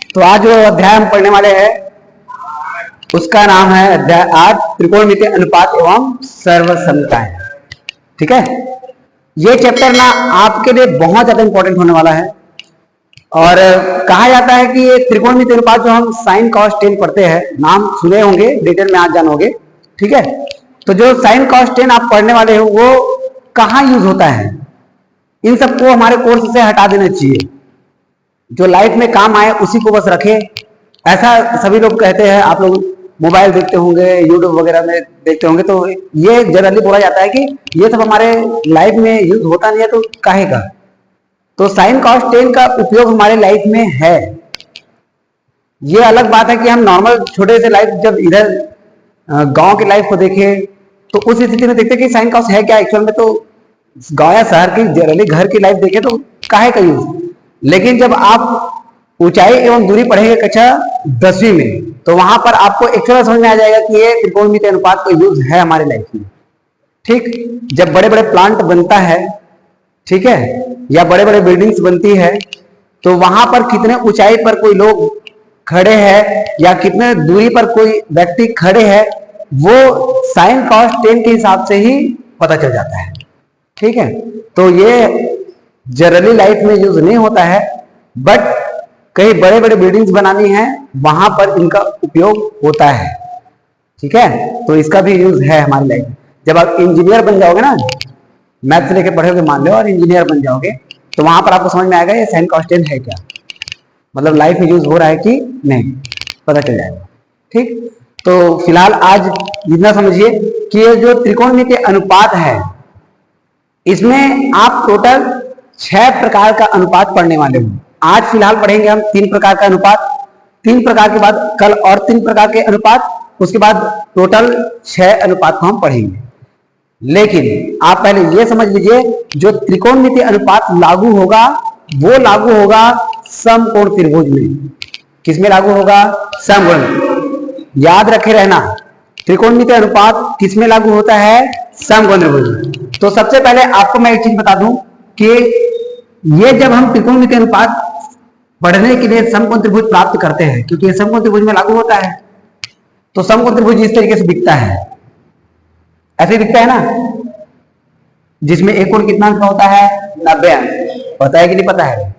तो आज जो अध्याय हम पढ़ने वाले हैं उसका नाम है अध्याय 8 त्रिकोणमितीय अनुपात एवं सर्वसमताएं। ठीक है, ये चैप्टर ना आपके लिए बहुत ज्यादा इंपॉर्टेंट होने वाला है। और कहा जाता है कि ये त्रिकोणमितीय अनुपात जो हम साइन कॉस टेन पढ़ते हैं, नाम सुने होंगे, डिटेल में आज जानोगे। ठीक है, तो जो साइन कॉस टेन आप पढ़ने वाले हो वो कहाँ यूज होता है, इन सबको हमारे कोर्स से हटा देना चाहिए। जो लाइफ में काम आए उसी को बस रखे, ऐसा सभी लोग कहते हैं। आप लोग मोबाइल देखते होंगे, यूट्यूब वगैरह में देखते होंगे, तो ये जनरली बोला जाता है कि ये सब हमारे लाइफ में यूज होता नहीं है तो काहे का। तो साइन कॉस टेन का उपयोग हमारे लाइफ में है। ये अलग बात है कि हम नॉर्मल छोटे से लाइफ जब इधर गांव की लाइफ को देखें तो उस स्थिति में देखते हैं कि साइन कॉस है क्या एक्चुअल में। तो गांव या शहर की जनरली घर की लाइफ देखें तो काहे का यूज। लेकिन जब आप ऊंचाई एवं दूरी पढ़ेंगे कक्षा 10वीं में, तो वहां पर आपको एक्चुअल समझ में आ जाएगा कि ये त्रिकोणमितीय अनुपात का यूज है हमारे लाइफ में। ठीक, जब बड़े बड़े प्लांट बनता है, ठीक है, या बड़े बड़े बिल्डिंग्स बनती है, तो वहां पर कितने ऊंचाई पर कोई लोग खड़े हैं या कितने दूरी पर कोई व्यक्ति खड़े हैं, वो साइन कॉस टेन के हिसाब से ही पता चल जाता है। ठीक है, तो ये जनरली लाइफ में यूज नहीं होता है, बट कई बड़े बड़े बिल्डिंग्स बनानी है वहां पर इनका उपयोग होता है। ठीक है, तो इसका भी यूज है हमारी लाइफ में। जब आप इंजीनियर बन जाओगे ना, मैथ से लेके पढ़ोगे मान लो, और इंजीनियर बन जाओगे, तो वहां पर आपको समझ में आएगा ये साइन कॉस टेन है क्या, मतलब लाइफ में यूज हो रहा है कि नहीं, पता चल जाएगा। ठीक, तो फिलहाल आज इतना समझिए कि ये जो त्रिकोणमितीय अनुपात है, इसमें आप टोटल 6 प्रकार का अनुपात पढ़ने वाले हो। आज फिलहाल पढ़ेंगे हम 3 प्रकार का अनुपात, 3 प्रकार के बाद कल और 3 प्रकार के अनुपात, उसके बाद टोटल 6 अनुपात को हम पढ़ेंगे। लेकिन आप पहले ये समझ लीजिए, जो त्रिकोणमितीय अनुपात लागू होगा वो लागू होगा समकोण त्रिभुज में। किसमें लागू होगा? समकोण। याद रखे रहना, त्रिकोणमितीय अनुपात किसमें लागू होता है? समकोण त्रिभुज। तो सबसे पहले आपको मैं एक चीज बता दूं कि ये जब हम त्रिकोणमितीय अनुपात पढ़ने के लिए समकोण त्रिभुज प्राप्त करते हैं, क्योंकि ये समकोण त्रिभुज में लागू होता है, तो समकोण त्रिभुज इस तरीके से दिखता है, ऐसे दिखता है ना, जिसमें एक कोण कितना अंक का होता है? 90 अंक। पता है कि नहीं पता है?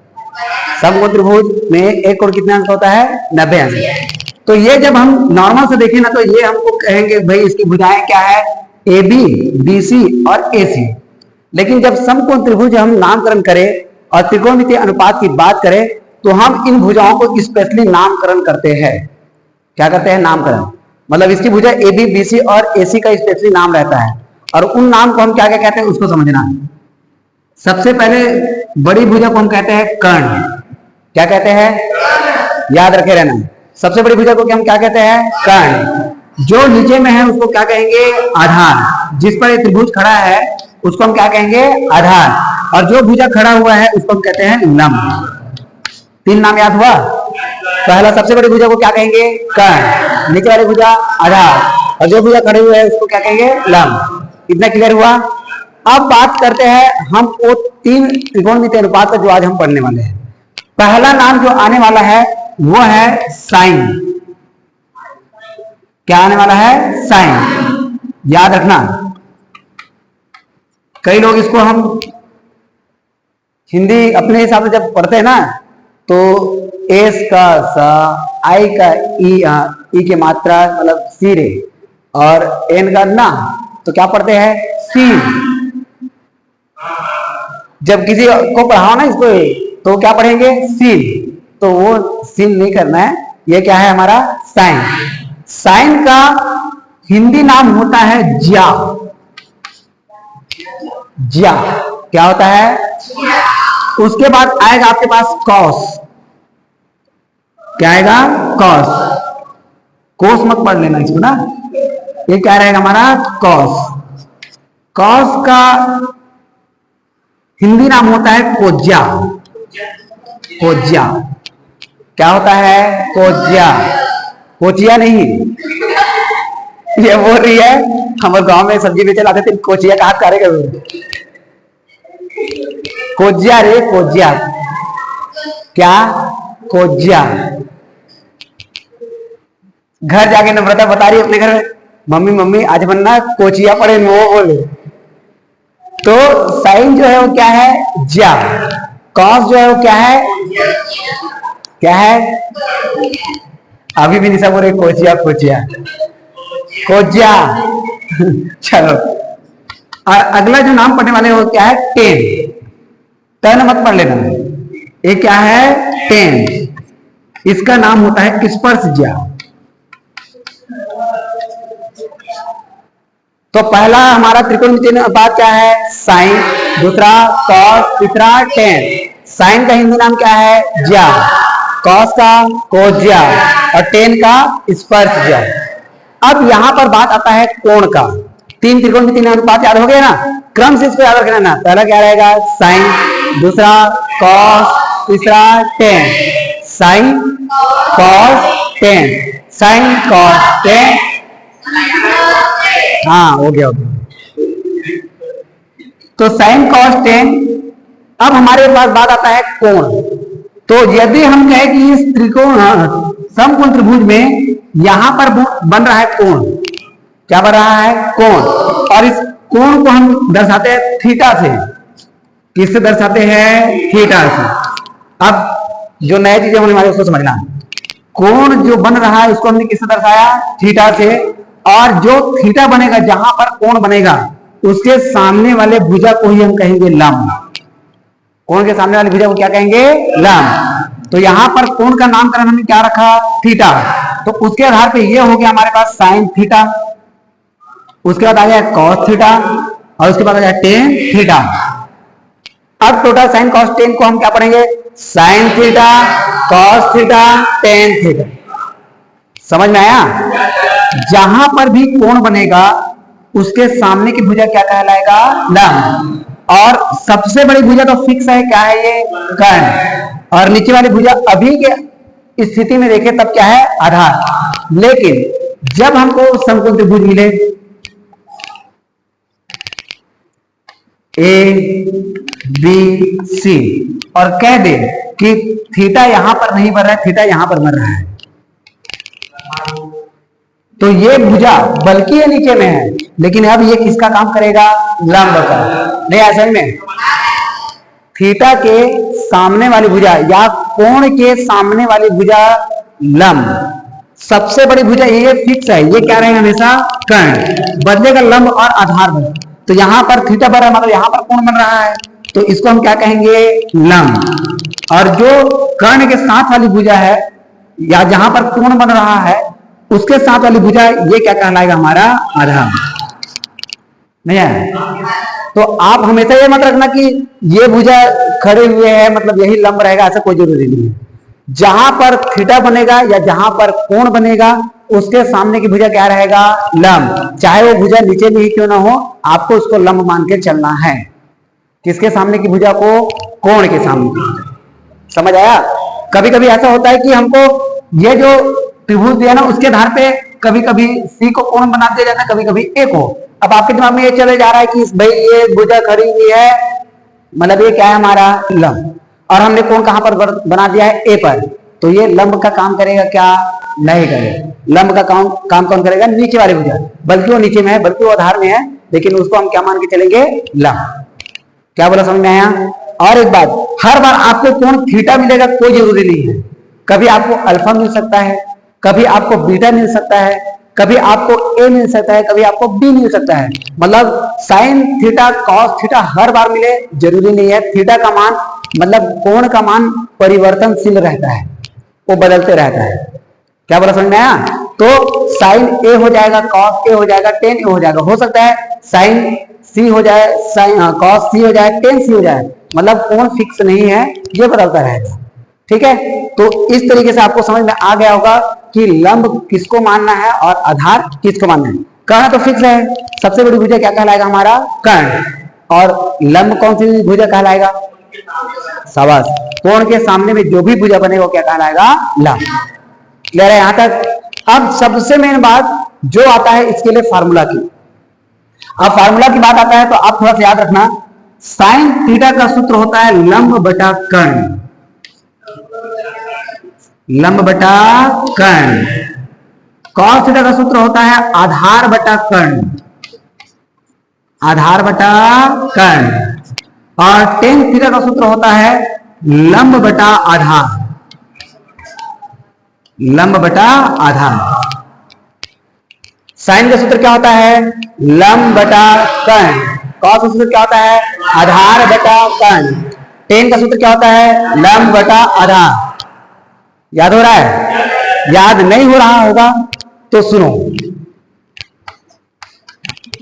समकोण त्रिभुज में एक कोण कितना अंक का होता है? 90 अंक। तो ये जब हम नॉर्मल से देखें ना, तो ये हमको कहेंगे भाई इसकी भुजाएं क्या है? AB, BC और AC। लेकिन जब समकोण त्रिभुज हम नामकरण करें और त्रिकोणमितीय अनुपात की बात करें, तो हम इन भुजाओं को स्पेशली नामकरण करते हैं। क्या करते हैं? नामकरण। मतलब इसकी भुजा AB, BC और AC का स्पेशली नाम रहता है, और उन नाम को हम क्या क्या कहते हैं उसको समझना है। सबसे पहले बड़ी भुजा को हम कहते हैं कर्ण। क्या कहते हैं? याद रखे रहना, सबसे बड़ी भुजा को हम क्या कहते हैं? कर्ण। जो नीचे में है उसको क्या कहेंगे? आधार। जिस पर ये त्रिभुज खड़ा है उसको हम क्या कहेंगे? आधार। और जो भुजा खड़ा हुआ है उसको हम कहते हैं लंब। 3 नाम याद हुआ? पहला सबसे बड़ी भुजा को क्या कहेंगे? कर्ण। नीचे वाली भुजा आधार, और जो भुजा खड़े हुए है उसको क्या कहेंगे? लंब। इतना क्लियर हुआ? अब बात करते हैं हम वो 3 त्रिकोणमितीय अनुपात का जो आज हम पढ़ने वाले हैं। पहला नाम जो आने वाला है वो है साइन। क्या आने वाला है? साइन। याद रखना, कई लोग इसको हम हिंदी अपने हिसाब से जब पढ़ते हैं ना, तो एस का सा, आई का ई के मात्रा मतलब सी रे, और एन का ना, तो क्या पढ़ते हैं? सी। जब किसी को पढ़ाओ ना इसको, तो क्या पढ़ेंगे? सीन। तो वो सीन नहीं करना है, ये क्या है हमारा? साइन। साइन का हिंदी नाम होता है ज्या। ज्या क्या होता है? उसके बाद आएगा आपके पास कॉस। क्या आएगा? कॉस। कोस मत पढ़ लेना इसको ना, ये क्या रहेगा हमारा? कॉस। कॉस का हिंदी नाम होता है कोज्या। कोज्या क्या होता है? कोज्या। कोचिया नहीं, ये बोल रही है हमारे गांव में सब्जी बेचे लाते थे, कोचिया कहा करेगा? कोज्या रे, कोज्या। क्या? कोज्या। घर जाके नम्रता बता रही है अपने घर में, मम्मी मम्मी आज बनना कोचिया पड़े वो बोले। तो साइन जो है वो क्या है, ज्या। कॉस जो है वो क्या है, क्या है, अभी भी निशा बोल रही कोचिया कोचिया कोचिया। चलो अगला जो नाम पढ़ने वाले वो क्या है, टेन। टर्न मत पढ़ लेना, ये क्या है, टेन। इसका नाम होता है स्पर्श ज्या। तो पहला हमारा त्रिकोणमितीय अनुपात क्या है, साइन, दूसरा कॉस, तीसरा टेन। साइन का हिंदी नाम क्या है, ज्या, कॉस का कोज्या और टेन का स्पर्श ज्या। अब यहां पर बात आता है कोण का। तीन त्रिकोणमितीय अनुपात याद हो गया ना, क्रम से इसको याद रखना ना। पहला क्या रहेगा, साइन, दूसरा कॉस, तीसरा ten. Sine cos tan, sine cos tan. हाँ हो गया, हो गया। तो साइन कॉस टेन। अब हमारे पास बात आता है कोण। तो यदि हम कहें कि इस त्रिकोण समकोण त्रिभुज में यहां पर बन रहा है कोण, क्या बन रहा है, कोण, और इस कोण को हम दर्शाते हैं थीटा से। किससे दर्शाते हैं, थीटा से। अब जो नया चीजें होने वाली उसको समझना। कोण जो बन रहा है उसको हमने किससे दर्शाया, थीटा से। और जो थीटा बनेगा, जहां पर कोण बनेगा, उसके सामने वाले भुजा को ही हम कहेंगे लंब। कोण के सामने वाली भुजा को क्या कहेंगे, लंब। तो यहां पर कोण का नामकरण हमने क्या रखा, थीटा। तो उसके आधार पे ये हो गया हमारे पास साइन थीटा, उसके बाद आ गया कॉस थीटा, और उसके बाद आ गया टेन थीटा। अब टोटल साइन कॉस टेन को हम क्या पढ़ेंगे, sine theta, cos theta, tan theta. समझ में आया। जहां पर भी कोण बनेगा उसके सामने की भुजा क्या कहलाएगा, लंब। और सबसे बड़ी भुजा तो फिक्स है, क्या है ये, कर्ण। और नीचे वाली भुजा अभी के स्थिति में देखें तब क्या है, आधार। लेकिन जब हमको समकोण त्रिभुज मिले ए बी सी और कह दे कि थीटा यहां पर नहीं बन रहा है, थीटा यहां पर बन रहा है, तो ये भुजा बल्कि ये नीचे में है, लेकिन अब ये किसका काम करेगा, लंब का। नहीं असल में थीटा के सामने वाली भुजा या कोण के सामने वाली भुजा लंब। सबसे बड़ी भुजा ये फिक्स है, ये क्या रहेगा हमेशा, कर्ण। बदलेगा लंब और आधार बन। तो यहां पर थीटा बन रहा है, मतलब यहां पर कोण बन रहा है, तो इसको हम क्या कहेंगे, लंब। और जो कर्ण के साथ वाली भुजा है या जहां पर कोण बन रहा है उसके साथ वाली भुजा, ये क्या कहलाएगा, हमारा आधार। नहीं है। तो आप हमेशा ये मत रखना कि ये भुजा खड़े हुए हैं मतलब यही लंब रहेगा, ऐसा कोई जरूरी नहीं है। जहां पर थीटा बनेगा या जहां पर कोण बनेगा उसके सामने की भुजा क्या रहेगा, लंब। चाहे वो भुजा नीचे में ही क्यों ना हो, आपको उसको लंब मान के चलना है। किसके सामने की भुजा को, कोण के सामने की भुजा। समझ आया। कभी कभी ऐसा होता है कि हमको ये जो त्रिभुज दिया ना उसके आधार पे कभी कभी सी को कोण बना दिया जाता है, कभी कभी ए को। अब आपके दिमाग में ये चले जा रहा है कि भाई ये भुजा खड़ी हुई है, मतलब ये क्या है, हमारा लंब। और हमने कोण कहां पर बना दिया है, ए पर। तो ये लंब का काम करेगा क्या, नहीं करेगा। लंब का काम कौन करेगा, नीचे वाली भुजा। बल्कि वो नीचे में है, बल्कि वो आधार में है, लेकिन उसको हम क्या मान के चलेंगे, लंब। क्या बोला, समझ में आया। और एक बात, हर बार आपको कोण थीटा मिलेगा कोई जरूरी नहीं है। कभी आपको अल्फा मिल सकता है, कभी आपको बीटा मिल सकता है, कभी आपको ए मिल सकता है, कभी आपको बी मिल सकता है। मतलब साइन थीटा कॉस थीटा हर बार मिले जरूरी नहीं है। थीटा का मान मतलब कोण का मान परिवर्तनशील रहता है, वो बदलते रहता है। क्या बोला, समझ में आया। तो साइन ए हो जाएगा, कॉस ए हो जाएगा, टेन ए हो जाएगा। हो सकता है साइन सी हो जाए, साइन कॉस सी हो जाए, टेन सी हो जाए। मतलब कोण फिक्स नहीं है, ये बदलता रहेगा। ठीक है। तो इस तरीके से आपको समझ में आ गया होगा कि लंब किसको मानना है और आधार किसको मानना है। कर्ण तो फिक्स है, सबसे बड़ी भुजा क्या कहलाएगा, हमारा कर्ण। और लंब कौन सी भुजा कहलाएगा, शाबाश। कोण के सामने में जो भी भुजा बनेगा वो क्या कहलाएगा, लंब। क्लियर है यहां तक। अब सबसे मेन बात जो आता है इसके लिए फार्मूला की। अब फार्मूला की बात आता है तो आप थोड़ा सा याद रखना, साइन थीटा का सूत्र होता है लंब बटा कर्ण। लंब बटा कर्ण। कॉस थीटा का सूत्र होता है आधार बटा कर्ण, आधार बटा कर्ण, और टेन थीटा का सूत्र होता है लंब बटा आधार, लंब बटा आधार। साइन का सूत्र क्या होता है लंब बटा कर्ण, कॉस का सूत्र क्या होता है आधार बटा कर्ण, टेन का सूत्र क्या होता है लंब बटा आधार। याद हो रहा है? याद नहीं हो रहा होगा तो सुनो,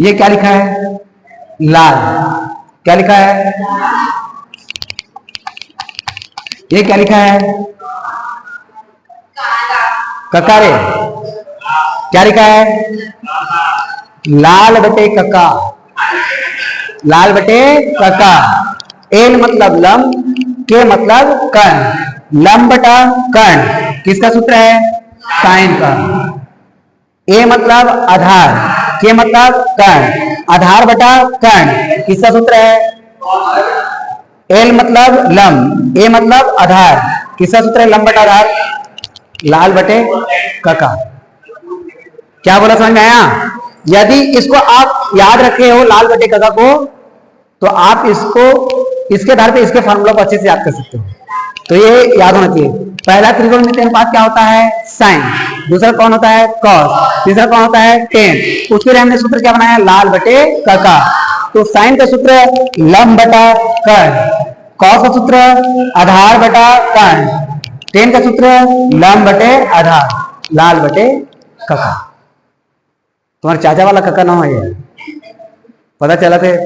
ये क्या लिखा है लाल, क्या लिखा है, ये क्या लिखा है ककारे, क्या लिखा है लाल बटे कका, लाल बटे कका। एल मतलब लंब, के मतलब कर्ण, लंब बटा कर्ण किसका सूत्र है साइन का। ए मतलब आधार, के मतलब कर्ण, आधार बटा कर्ण किसका सूत्र है एल मतलब लंब, ए मतलब आधार किसका सूत्र है लंब बटा आधार, लाल बटे कका। क्या बोला समझ में आया? यदि इसको आप याद रखे हो लाल बटे कका को, तो आप इसको इसके आधार पे इसके फॉर्मूला को अच्छे से याद कर सकते हो। तो ये याद होना चाहिए। पहला त्रिकोणमितीय अनुपात क्या होता है साइन, दूसरा कौन होता है कॉस, तीसरा कौन होता है टेन। उसके लिए हमने सूत्र क्या बनाया लाल बटे कका। तो साइन का सूत्र लंब बटा कर्ण, कॉस का सूत्र आधार बटा कर्ण, टेन का सूत्र लंब बटे आधार, लाल बटे कका। तुम्हारे चाचा वाला कका नाम है ये, पता चला थे?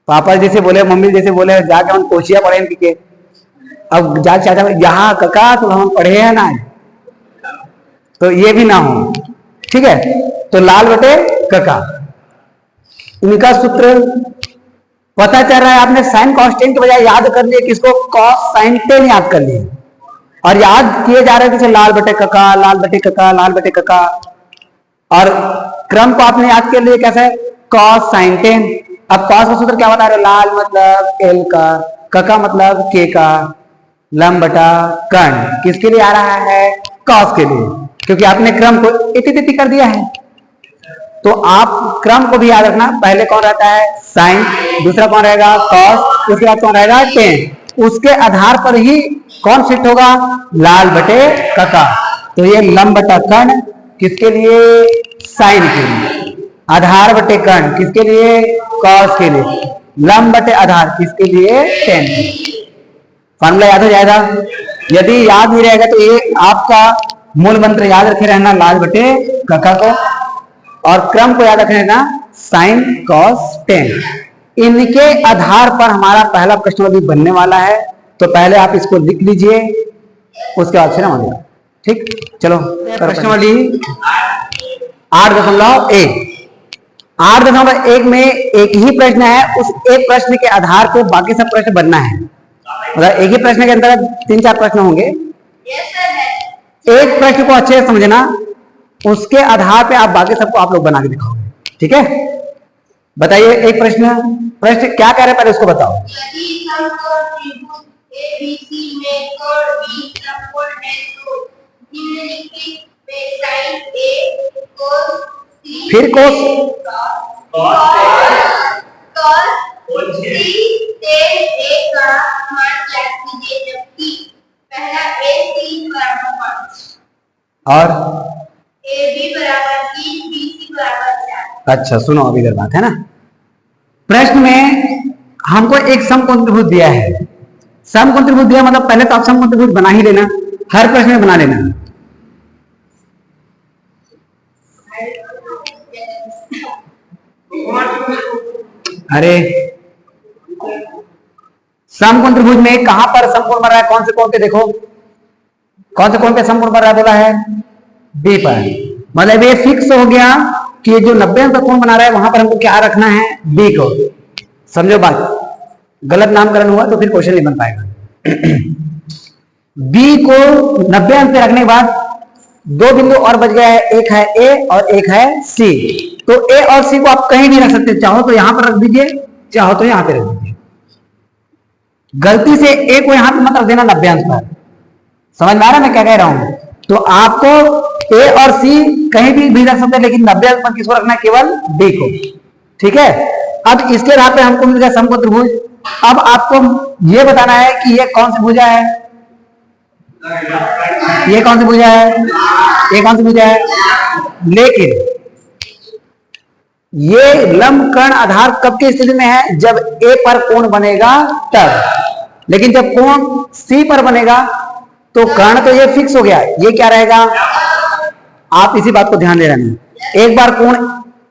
पापा जैसे बोले मम्मी जैसे बोले जाके हम कोशिया पढ़े इनकी के, अब जाके चाचा यहाँ कका तो हम पढ़े हैं ना, तो ये भी ना हो, ठीक है। तो लाल बटे कका इनका सूत्र पता चल रहा है। आपने साइन कॉस टेन के बजाय याद कर लिए किसको कॉस साइन टेन याद कर लिए, और याद किए जा रहे थे लाल बटे कका, लाल बटे कका, लाल बटे कका, और क्रम को आपने याद कर लिए कैसे कॉस साइन टेन। अब कॉस का सूत्र क्या बता रहे लाल मतलब एल का, कका मतलब के का, लंब बटा कर्ण किसके लिए आ रहा है कॉस के लिए, क्योंकि आपने क्रम को इति कर दिया है। तो आप क्रम को भी याद रखना, पहले कौन रहता है साइन, दूसरा कौन रहेगा कॉस, उसके बाद कौन रहेगा टेन, उसके आधार पर ही कौन फिट होगा लाल बटे कका। तो ये लंब बटा कर्ण किसके लिए साइन के लिए, आधार बटे कर्ण किसके लिए कॉस के लिए, लंब बटे आधार किसके लिए टेन। फॉर्मूला याद हो जाएगा। यदि याद नहीं रहेगा तो ये आपका मूल मंत्र याद रखे रहना लाल बटे कका को, और क्रम को याद रखे रहना साइन कॉस टेन। इनके आधार पर हमारा पहला प्रश्न अभी बनने वाला है, तो पहले आप इसको लिख लीजिए, उसके बाद से ना मानिएगा, ठीक। चलो प्रश्नावली 8.1, 8.1 में एक ही प्रश्न है, उस एक प्रश्न के आधार पर बाकी सब प्रश्न बनना है। मतलब एक ही प्रश्न के अंदर 3-4 प्रश्न होंगे। एक प्रश्न को अच्छे से समझना, उसके आधार पे आप बाकी सबको आप लोग बना के दिखाओगे, ठीक है। बताइए एक प्रश्न क्या कह रहे हैं पहले उसको बताओ। फिर कोस और AB बराबर 3, BC बराबर 4। अच्छा सुनो अभी इधर बात है ना, प्रश्न में हमको एक समकोण त्रिभुज दिया है। समकोण त्रिभुज दिया मतलब पहले तो आप समकोण त्रिभुज बना ही लेना, हर प्रश्न में बना लेना। अरे समकोण त्रिभुज में कहां पर समकोण बन रहा है, कौन से कोण पे देखो, कौन से कोण पे समकोण बन रहा है बोला है बी पर। मतलब ये फिक्स हो गया कि जो 90 अंश का कोण बना रहा है वहां पर हमको क्या रखना है बी को। समझो बात, गलत नामकरण हुआ तो फिर क्वेश्चन नहीं बन पाएगा। बी को 90 अंश पे रखने के बाद दो बिंदु और बच गया है, एक है ए और एक है सी। तो ए और सी को आप कहीं भी रख सकते, चाहो तो यहां पर रख दीजिए, चाहो तो यहां पे रख दीजिए। गलती से ए को यहां पे मत रख देना 90 अंश पर। समझ में आ रहा है मैं क्या कह रहा हूं? तो आपको ए और सी कहीं भी रख सकते हैं, लेकिन 90 पर किसको रखना है? केवल डी को। ठीक है, अब इसके आधार पे हमको मिल गया समकोण त्रिभुज। अब आपको ये बताना है कि ये कौन सी भुजा है, ये कौन सी भुजा है, ये कौन सी भुजा है। लेकिन ये लंब कर्ण आधार कब की स्थिति में है? जब ए पर कोण बनेगा तब। लेकिन जब कोण सी पर बनेगा तो कर्ण तो ये फिक्स हो गया, ये क्या रहेगा? आप इसी बात को ध्यान दे रहे हैं। एक बार कोण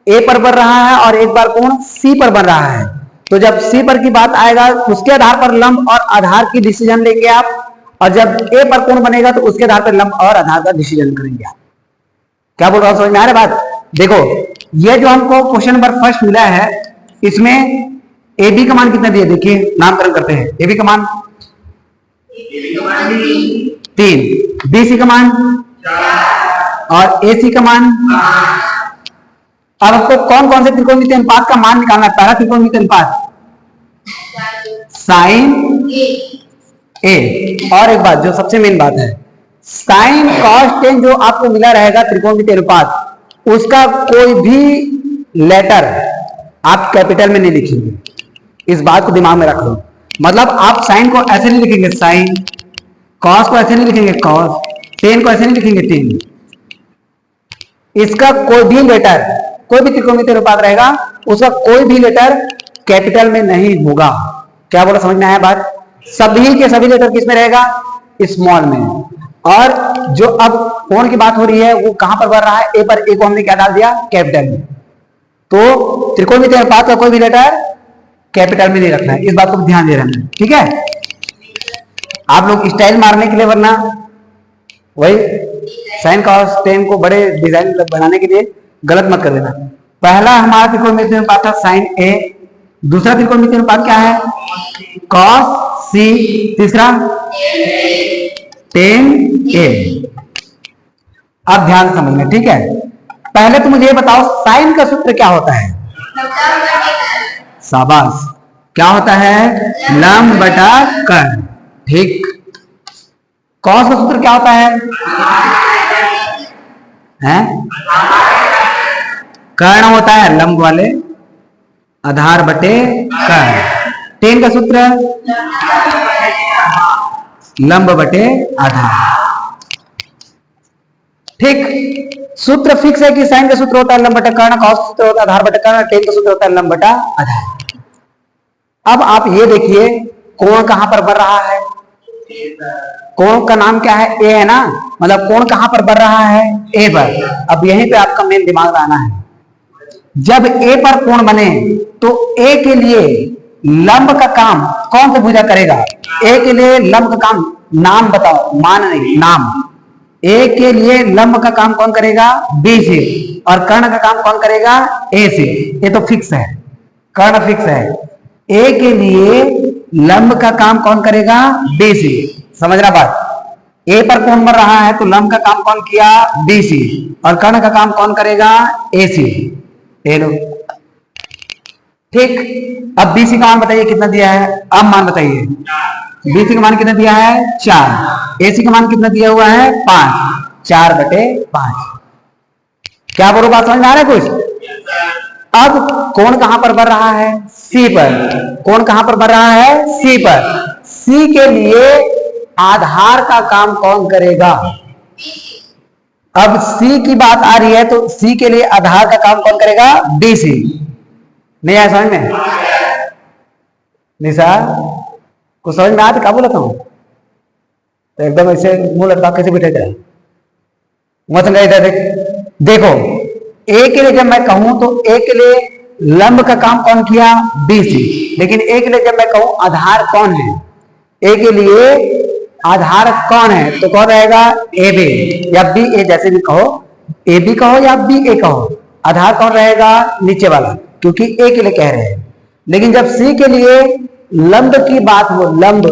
ए पर बन रहा है और एक बार कोण सी पर बन रहा है, तो जब सी पर की बात आएगा उसके आधार पर लंब और आधार की डिसीजन लेंगे आप, और जब ए पर कोण बनेगा तो उसके आधार पर लंब और आधार का डिसीजन करेंगे आप। क्या बोल रहा हूं, समझ में आ रहा है बात? देखो, ये जो हमको क्वेश्चन नंबर फर्स्ट मिला है, इसमें ए बी का मान कितना दिया? देखिए, नामकरण करते हैं। ए बी का मान 3, बी सी का मान 4 और ए सी का मान। अब आपको कौन कौन से त्रिकोणमितीय अनुपात का मान निकालना है? पहला त्रिकोणमितीय अनुपात साइन ए, और एक बात जो सबसे मेन बात है, साइन कॉस टेन जो आपको मिला रहेगा त्रिकोणमितीय अनुपात, उसका कोई भी लेटर आप कैपिटल में नहीं लिखेंगे। इस बात को दिमाग में रख लो। मतलब आप साइन को ऐसे नहीं लिखेंगे साइन, कॉस को ऐसे नहीं लिखेंगे कॉस, टेन को ऐसे नहीं लिखेंगे टेन। इसका कोई भी लेटर, कोई भी त्रिकोणमितीय अनुपात रहेगा, उसका कोई भी लेटर कैपिटल में नहीं होगा। क्या बोला, समझ में आया बात? सभी के सभी लेटर किस में रहेगा? स्मॉल में। और जो अब कोण की बात हो रही है वो कहां पर बढ़ रहा है? ए पर। ए को हमने क्या डाल दिया? कैपिटल में। तो त्रिकोणमितीय अनुपात का कोई भी लेटर कैपिटल में नहीं रखना है, इस बात को ध्यान दे रहे हैं। ठीक है, आप लोग स्टाइल मारने के लिए, वरना वही साइन कॉस टेन को बड़े डिजाइन बनाने के लिए गलत मत कर देना। पहला हमारा त्रिकोणमितीय अनुपात था साइन ए, दूसरा त्रिकोणमितीय अनुपात क्या है? कॉस सी, तीसरा टेन ए। अब ध्यान समझना, ठीक है। पहले तो मुझे ये बताओ साइन का सूत्र क्या होता है? शाबाश, क्या होता है? लंब बटा कर्ण। ठीक। कॉस का सूत्र क्या होता है? कर्ण होता है लंब वाले, आधार बटे कर्ण। टेन का सूत्र लंब बटे आधार। ठीक, सूत्र फिक्स है कि साइन का सूत्र होता है लंब बटा कर्ण, कॉस सूत्र होता है आधार बटा कर्ण, टेन का सूत्र होता है लंब बटा आधार। अब आप ये देखिए कोण कहां पर बन रहा है? कोण का नाम क्या है? ए है ना, मतलब कोण कहां पर बन रहा है? ए पर। अब यहीं पे आपका मेन दिमाग लगाना है। जब ए पर कोण बने तो ए के लिए लंब का काम कौन सा भुजा करेगा? ए के लिए लंब का काम, नाम बताओ, मान नहीं, नाम। ए के लिए लंब का काम कौन करेगा? बी से, और कर्ण का काम कौन करेगा? ए से। ये तो फिक्स है, कर्ण फिक्स है। ए के लिए लंब का काम कौन करेगा? बी से। समझ रहा बात? ए पर कोण बन रहा है तो लंब का काम कौन किया? बी से, और कर्ण का काम कौन करेगा? ए से। ये लो, ठीक। अब बीसी का मान बताइए कितना दिया है? अब मान बताइए, बीसी का मान कितना दिया है? 4। एसी का मान कितना दिया हुआ है? 5। 4 बटे 5। क्या बोलो, बात समझ में आ रहा है कुछ? अब कोण कहां पर बढ़ रहा है? सी पर। कोण कहां पर बढ़ रहा है? सी पर। सी के लिए आधार का काम कौन करेगा? अब सी की बात आ रही है तो सी के लिए आधार का काम कौन करेगा? D C. नहीं आया समझ में? निशा को समझ में आता? क्या बोला था तो एकदम ऐसे मुंह लटका कैसे बैठे थे? मतलब इधर देखो, ए के लिए जब मैं कहूं तो ए के लिए लंब का काम कौन किया? B C. लेकिन ए के लिए जब मैं कहूं आधार कौन है? ए के लिए आधार कौन है तो कौन रहेगा? ए बी या बी ए, जैसे भी कहो, ए बी कहो या बी ए कहो, आधार कौन रहेगा? नीचे वाला, क्योंकि ए के लिए कह रहे हैं। लेकिन जब सी के लिए लंब की बात हो, लंब,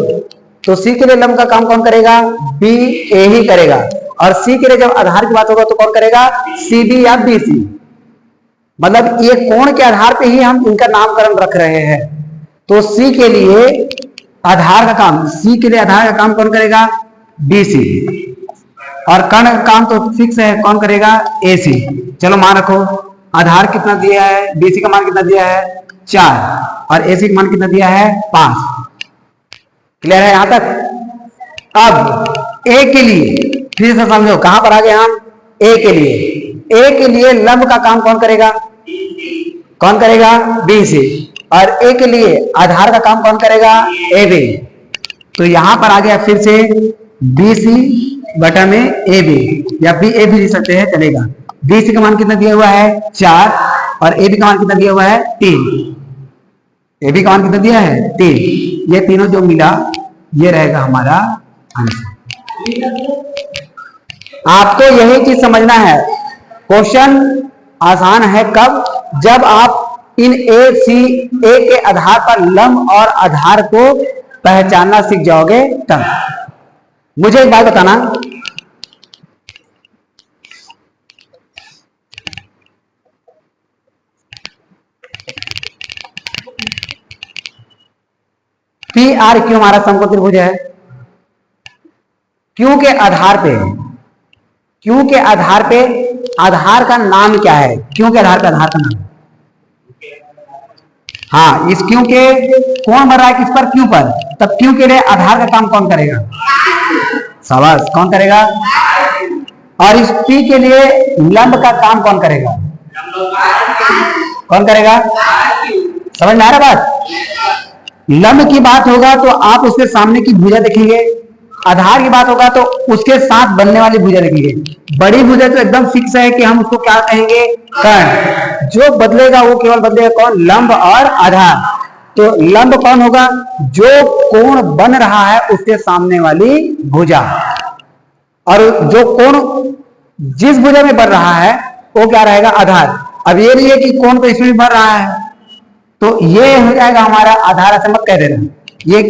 तो सी के लिए लंब का काम कौन करेगा? बी ए ही करेगा। और सी के लिए जब आधार की बात होगा तो कौन करेगा? सी बी या बी सी। मतलब ये कोण के आधार पे ही हम इनका नामकरण रख रहे हैं। तो सी के लिए आधार का काम, सी के लिए आधार का काम कौन करेगा? B C. और कर्ण का काम तो फिक्स है, कौन करेगा? AC। चलो मान रखो आधार कितना दिया है, BC का मान कितना दिया है? 4 और AC का मान कितना दिया है? 5। क्लियर है यहां तक? अब A के लिए फिर से समझो, कहां पर आ गए हम? A के लिए लंब का काम कौन करेगा? कौन करेगा? BC। और A के लिए आधार का काम कौन करेगा? AB। तो यहां पर आ गया फिर से BC बटा में AB, या BA भी लिख सकते हैं, चलेगा। BC का मान कितना दिया हुआ है? 4 और AB का मान कितना दिया हुआ है? 3। AB का मान कितना दिया है? 3। ये तीनों जो मिला ये रहेगा हमारा आंसर। आपको यही चीज समझना है। क्वेश्चन आसान है कब? जब आप इन A के आधार पर लंब और आधार को पहचानना सीख जाओगे तब। मुझे एक बात बताना, PRQ हमारा समकोण त्रिभुज है। Q के आधार पे आधार का नाम क्या है? Q के आधार पे आधार का नाम, हाँ, इस Q के कौन बन रहा है किस पर? Q पर। तब Q के लिए आधार का काम कौन करेगा? शाबाश, कौन करेगा? और इस P के लिए लंब का काम कौन करेगा? कौन करेगा? समझ में आ रहा बात? लंब की बात होगा तो आप उसके सामने की भुजा देखेंगे, आधार की बात होगा तो उसके साथ बनने वाली भुजा देखेंगे। बड़ी भुजा तो एकदम फिक्स है कि हम उसको क्या कहेंगे? कर्ण। जो बदलेगा वो केवल बदलेगा कौन? लंब और आधार। तो लंब कौन होगा? जो कोण बन रहा है उसके सामने वाली भुजा, और जो कोण जिस भुजा में बन रहा है वो क्या रहेगा? आधार। अब ये नहीं है कि कोण तो इसमें भी बन रहा है, तो ये हो जाएगा हमारा आधार। ऐसे मत कह देना, ये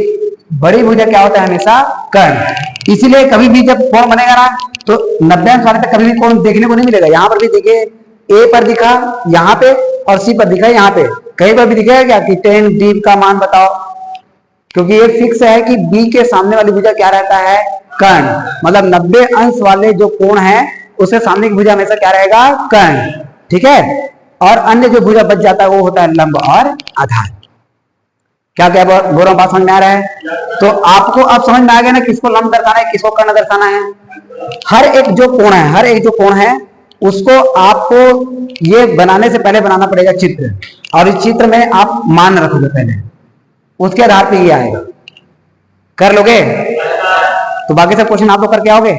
बड़ी भुजा क्या होता है? हमेशा कर्ण। इसीलिए कभी भी जब कोण बनेगा ना तो 90 अंश वाले तक कभी भी कोण देखने को नहीं मिलेगा। यहाँ पर भी देखिए, A पर दिखा यहाँ पे और C पर दिखा यहाँ पे, कहीं पर भी दिखेगा क्या कि 10 D का मान बताओ? क्योंकि ये फिक्स है कि B के सामने वाली भुजा क्या रहता है? कर्ण। मतलब 90 अंश वाले जो कोण है उसके सामने की भुजा हमेशा क्या रहेगा? कर्ण। ठीक है, और अन्य जो भुजा बच जाता है वो होता है लंब और आधार। क्या क्या बोल रहा हूं, बात समझ में आ रहा है? तो आपको अब समझ में आ गया ना किसको लंब दर्शाना है, किसको कर्ण दर्शाना है। हर एक जो कोण है उसको आपको ये बनाने से पहले बनाना पड़ेगा चित्र, और इस चित्र में आप मान रखोगे पहले, उसके आधार पे ये आएगा। कर लोगे? तो बाकी सब क्वेश्चन आप लोग करके आओगे।